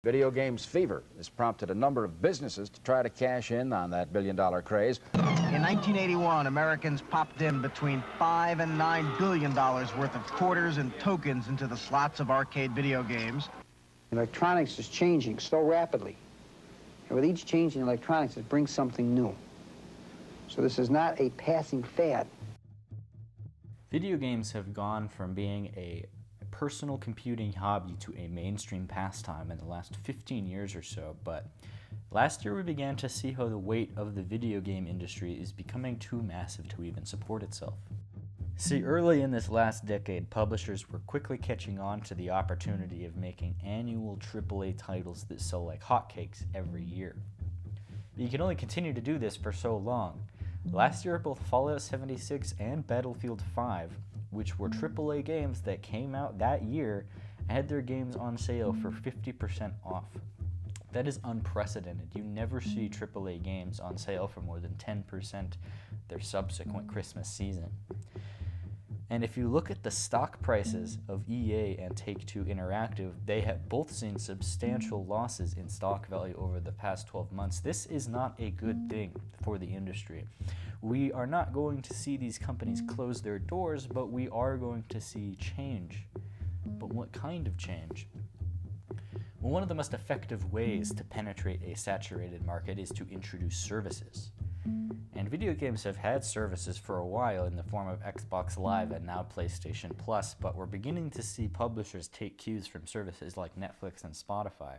Video games fever has prompted a number of businesses to try to cash in on that billion-dollar craze. In 1981, Americans popped in between $5 and $9 billion worth of quarters and tokens into the slots of arcade video games. Electronics is changing so rapidly. And with each change in electronics, it brings something new. So this is not a passing fad. Video games have gone from being a personal computing hobby to a mainstream pastime in the last 15 years or so, but last year we began to see how the weight of the video game industry is becoming too massive to even support itself. See, early in this last decade, publishers were quickly catching on to the opportunity of making annual AAA titles that sell like hotcakes every year. But you can only continue to do this for so long. Last year, both Fallout 76 and Battlefield 5, which were AAA games that came out that year, had their games on sale for 50% off. That is unprecedented. You never see AAA games on sale for more than 10% their subsequent Christmas season. And if you look at the stock prices of EA and Take-Two Interactive, they have both seen substantial losses in stock value over the past 12 months. This is not a good thing for the industry. We are not going to see these companies close their doors, but we are going to see change. But what kind of change? Well, one of the most effective ways to penetrate a saturated market is to introduce services. And video games have had services for a while in the form of Xbox Live and now PlayStation Plus, but we're beginning to see publishers take cues from services like Netflix and Spotify.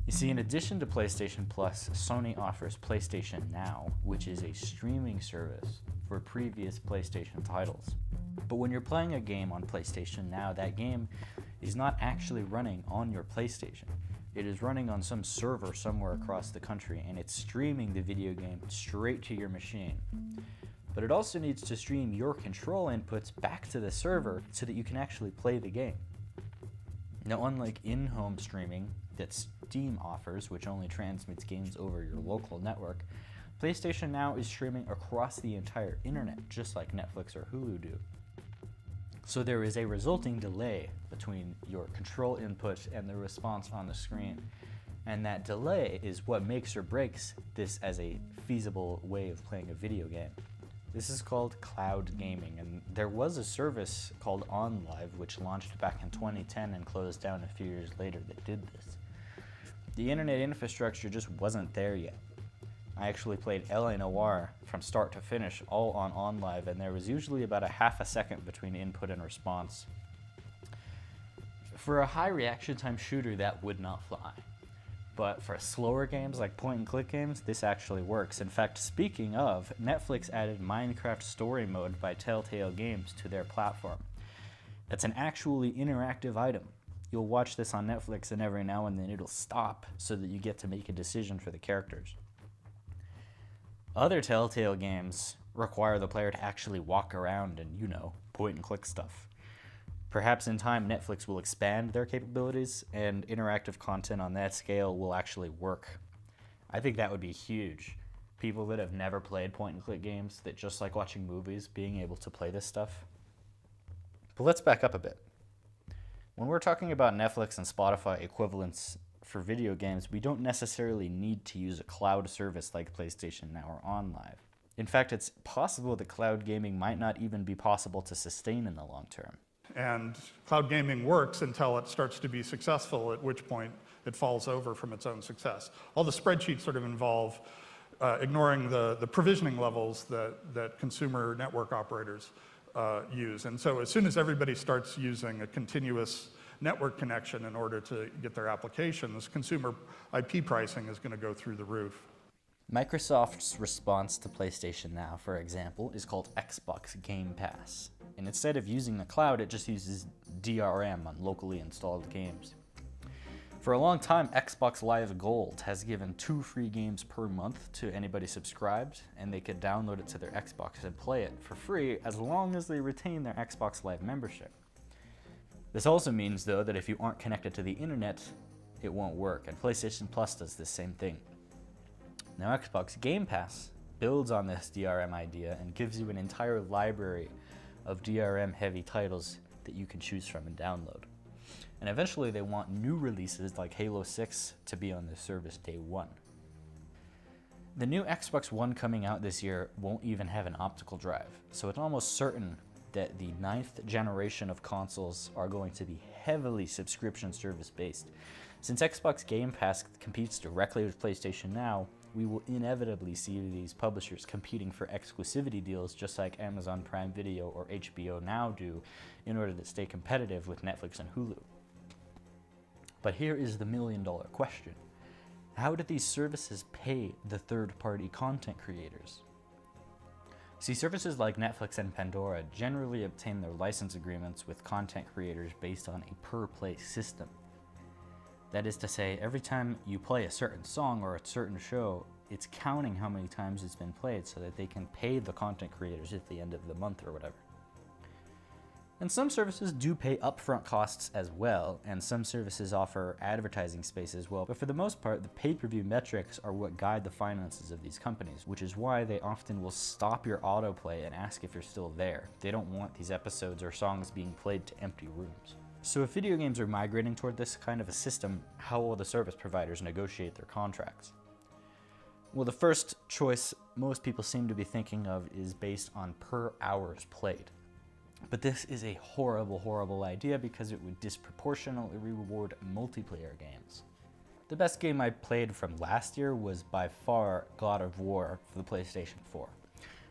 You see, in addition to PlayStation Plus, Sony offers PlayStation Now, which is a streaming service for previous PlayStation titles. But when you're playing a game on PlayStation Now, that game is not actually running on your PlayStation. It is running on some server somewhere across the country, and it's streaming the video game straight to your machine. But it also needs to stream your control inputs back to the server so that you can actually play the game. Now, unlike in-home streaming that Steam offers, which only transmits games over your local network, PlayStation Now is streaming across the entire internet, just like Netflix or Hulu do. So there is a resulting delay between your control input and the response on the screen. And that delay is what makes or breaks this as a feasible way of playing a video game. This is called cloud gaming, and there was a service called OnLive which launched back in 2010 and closed down a few years later that did this. The internet infrastructure just wasn't there yet. I actually played L.A. Noire from start to finish, all on OnLive, and there was usually about a half a second between input and response. For a high reaction time shooter, that would not fly. But for slower games like point-and-click games, this actually works. In fact, speaking of, Netflix added Minecraft Story Mode by Telltale Games to their platform. That's an actually interactive item. You'll watch this on Netflix, and every now and then it'll stop so that you get to make a decision for the characters. Other Telltale games require the player to actually walk around and, point-and-click stuff. Perhaps in time, Netflix will expand their capabilities, and interactive content on that scale will actually work. I think that would be huge. People that have never played point-and-click games, that just like watching movies, being able to play this stuff. But let's back up a bit. When we're talking about Netflix and Spotify equivalents for video games, we don't necessarily need to use a cloud service like PlayStation Now or OnLive. In fact, it's possible that cloud gaming might not even be possible to sustain in the long term. And cloud gaming works until it starts to be successful, at which point it falls over from its own success. All the spreadsheets sort of involve ignoring the provisioning levels that consumer network operators use. And so as soon as everybody starts using a continuous network connection in order to get their applications, consumer IP pricing is going to go through the roof. Microsoft's response to PlayStation Now, for example, is called Xbox Game Pass. And instead of using the cloud, it just uses DRM on locally installed games. For a long time, Xbox Live Gold has given 2 free games per month to anybody subscribed, and they could download it to their Xbox and play it for free as long as they retain their Xbox Live membership. This also means, though, that if you aren't connected to the internet, it won't work, and PlayStation Plus does the same thing. Now, Xbox Game Pass builds on this DRM idea and gives you an entire library of DRM-heavy titles that you can choose from and download. And eventually they want new releases like Halo 6 to be on the service day one. The new Xbox One coming out this year won't even have an optical drive, so it's almost certain that the 9th generation of consoles are going to be heavily subscription service based. Since Xbox Game Pass competes directly with PlayStation Now, we will inevitably see these publishers competing for exclusivity deals just like Amazon Prime Video or HBO Now do in order to stay competitive with Netflix and Hulu. But here is the million-dollar question. How do these services pay the third-party content creators? See, services like Netflix and Pandora generally obtain their license agreements with content creators based on a per-play system. That is to say, every time you play a certain song or a certain show, it's counting how many times it's been played so that they can pay the content creators at the end of the month or whatever. And some services do pay upfront costs as well, and some services offer advertising space as well, but for the most part, the pay-per-view metrics are what guide the finances of these companies, which is why they often will stop your autoplay and ask if you're still there. They don't want these episodes or songs being played to empty rooms. So if video games are migrating toward this kind of a system, how will the service providers negotiate their contracts? Well, the first choice most people seem to be thinking of is based on per hours played. But this is a horrible, horrible idea because it would disproportionately reward multiplayer games. The best game I played from last year was by far God of War for the PlayStation 4.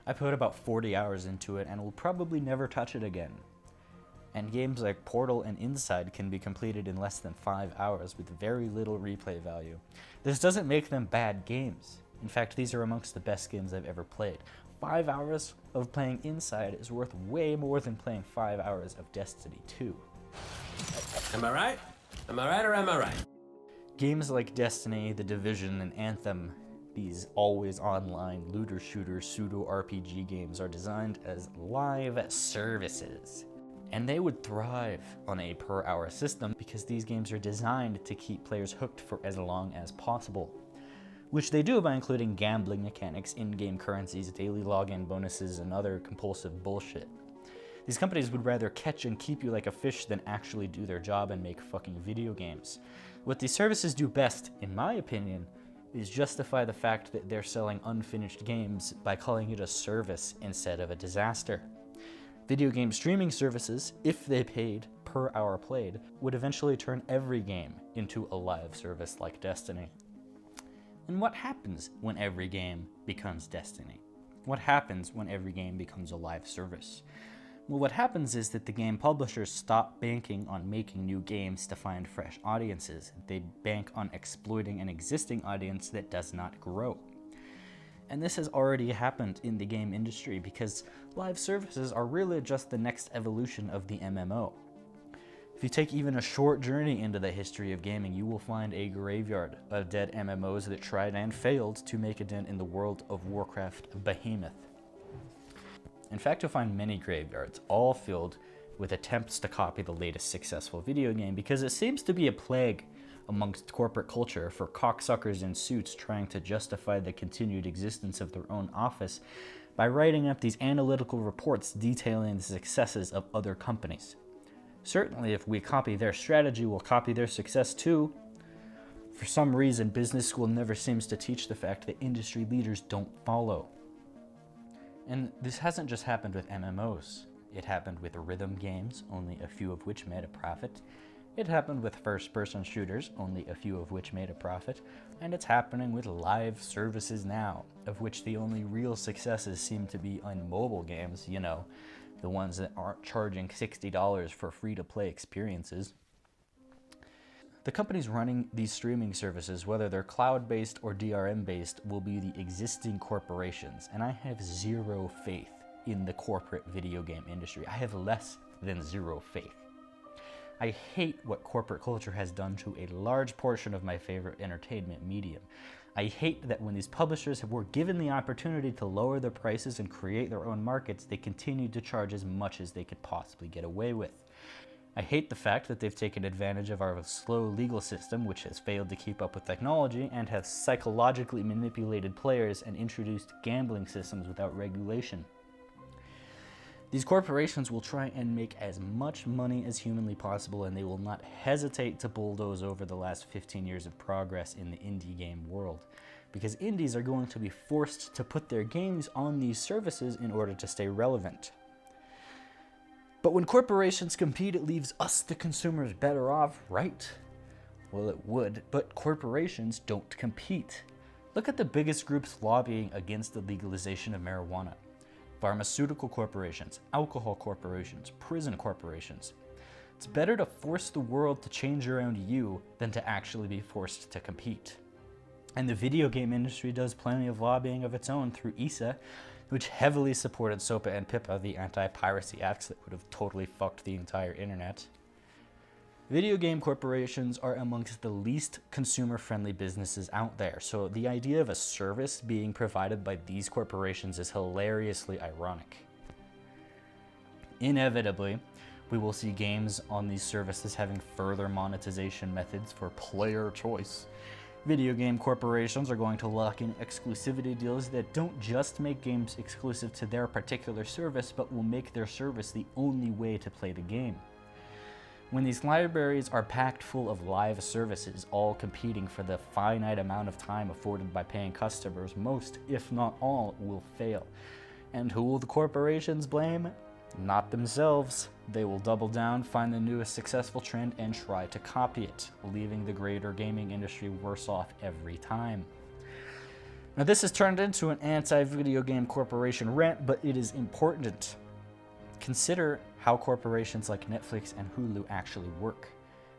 I put about 40 hours into it and will probably never touch it again. And games like Portal and Inside can be completed in less than 5 hours with very little replay value. This doesn't make them bad games. In fact, these are amongst the best games I've ever played. 5 hours of playing Inside is worth way more than playing 5 hours of Destiny 2. Am I right? Am I right or am I right? Games like Destiny, The Division, and Anthem, these always online looter shooter pseudo RPG games, are designed as live services. And they would thrive on a per hour system because these games are designed to keep players hooked for as long as possible. Which they do by including gambling mechanics, in-game currencies, daily login bonuses, and other compulsive bullshit. These companies would rather catch and keep you like a fish than actually do their job and make fucking video games. What these services do best, in my opinion, is justify the fact that they're selling unfinished games by calling it a service instead of a disaster. Video game streaming services, if they paid per hour played, would eventually turn every game into a live service like Destiny. And what happens when every game becomes Destiny? What happens when every game becomes a live service? Well, what happens is that the game publishers stop banking on making new games to find fresh audiences. They bank on exploiting an existing audience that does not grow. And this has already happened in the game industry because live services are really just the next evolution of the MMO. If you take even a short journey into the history of gaming, you will find a graveyard of dead MMOs that tried and failed to make a dent in the World of Warcraft behemoth. In fact, you'll find many graveyards, all filled with attempts to copy the latest successful video game, because it seems to be a plague amongst corporate culture for cocksuckers in suits trying to justify the continued existence of their own office by writing up these analytical reports detailing the successes of other companies. Certainly, if we copy their strategy, we'll copy their success too. For some reason, business school never seems to teach the fact that industry leaders don't follow. And this hasn't just happened with MMOs. It happened with rhythm games, only a few of which made a profit. It happened with first-person shooters, only a few of which made a profit. And it's happening with live services now, of which the only real successes seem to be on mobile games, you know, the ones that aren't charging $60 for free-to-play experiences. The companies running these streaming services, whether they're cloud-based or DRM-based, will be the existing corporations, and I have zero faith in the corporate video game industry. I have less than zero faith. I hate what corporate culture has done to a large portion of my favorite entertainment medium. I hate that when these publishers were given the opportunity to lower their prices and create their own markets, they continued to charge as much as they could possibly get away with. I hate the fact that they've taken advantage of our slow legal system, which has failed to keep up with technology, and have psychologically manipulated players and introduced gambling systems without regulation. These corporations will try and make as much money as humanly possible, and they will not hesitate to bulldoze over the last 15 years of progress in the indie game world, because indies are going to be forced to put their games on these services in order to stay relevant. But when corporations compete, it leaves us, the consumers, better off, right? Well, it would, but corporations don't compete. Look at the biggest groups lobbying against the legalization of marijuana. Pharmaceutical corporations, alcohol corporations, prison corporations. It's better to force the world to change around you than to actually be forced to compete. And the video game industry does plenty of lobbying of its own through ISA, which heavily supported SOPA and PIPA, the anti-piracy acts that would have totally fucked the entire internet. Video game corporations are amongst the least consumer-friendly businesses out there, so the idea of a service being provided by these corporations is hilariously ironic. Inevitably, we will see games on these services having further monetization methods for player choice. Video game corporations are going to lock in exclusivity deals that don't just make games exclusive to their particular service, but will make their service the only way to play the game. When these libraries are packed full of live services, all competing for the finite amount of time afforded by paying customers, most, if not all, will fail. And who will the corporations blame? Not themselves. They will double down, find the newest successful trend, and try to copy it, leaving the greater gaming industry worse off every time. Now, this has turned into an anti-video game corporation rant, but it is important. Consider how corporations like Netflix and Hulu actually work.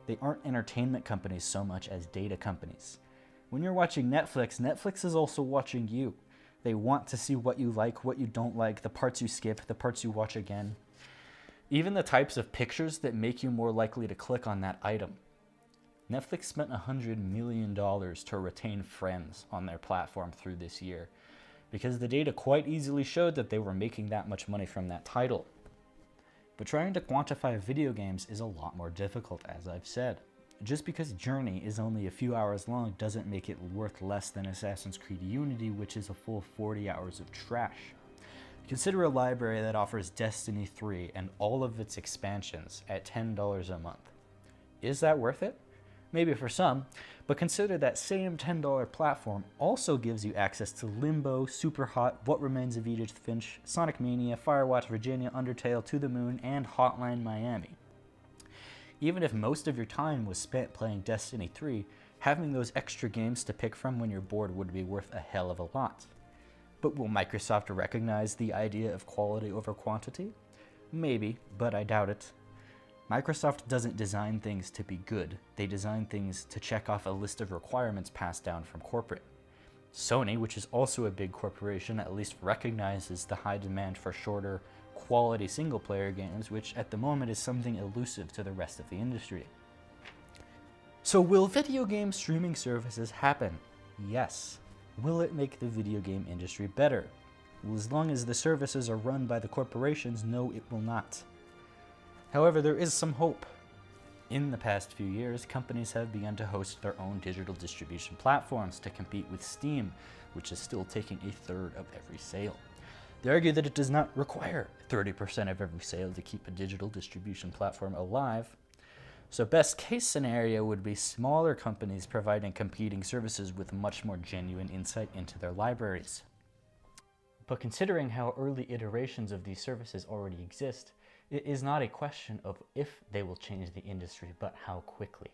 They aren't entertainment companies so much as data companies. When you're watching Netflix, Netflix is also watching you. They want to see what you like, what you don't like, the parts you skip, the parts you watch again. Even the types of pictures that make you more likely to click on that item. Netflix spent $100 million to retain Friends on their platform through this year, because the data quite easily showed that they were making that much money from that title. But trying to quantify video games is a lot more difficult, as I've said. Just because Journey is only a few hours long doesn't make it worth less than Assassin's Creed Unity, which is a full 40 hours of trash. Consider a library that offers Destiny 3 and all of its expansions at $10 a month. Is that worth it? Maybe for some, but consider that same $10 platform also gives you access to Limbo, Superhot, What Remains of Edith Finch, Sonic Mania, Firewatch Virginia, Undertale, To the Moon, and Hotline Miami. Even if most of your time was spent playing Destiny 3, having those extra games to pick from when you're bored would be worth a hell of a lot. But will Microsoft recognize the idea of quality over quantity? Maybe, but I doubt it. Microsoft doesn't design things to be good. They design things to check off a list of requirements passed down from corporate. Sony, which is also a big corporation, at least recognizes the high demand for shorter, quality single-player games, which at the moment is something elusive to the rest of the industry. So will video game streaming services happen? Yes. Will it make the video game industry better? Well, as long as the services are run by the corporations, no, it will not. However, there is some hope. In the past few years, companies have begun to host their own digital distribution platforms to compete with Steam, which is still taking a third of every sale. They argue that it does not require 30% of every sale to keep a digital distribution platform alive. So best case scenario would be smaller companies providing competing services with much more genuine insight into their libraries. But considering how early iterations of these services already exist, it is not a question of if they will change the industry, but how quickly.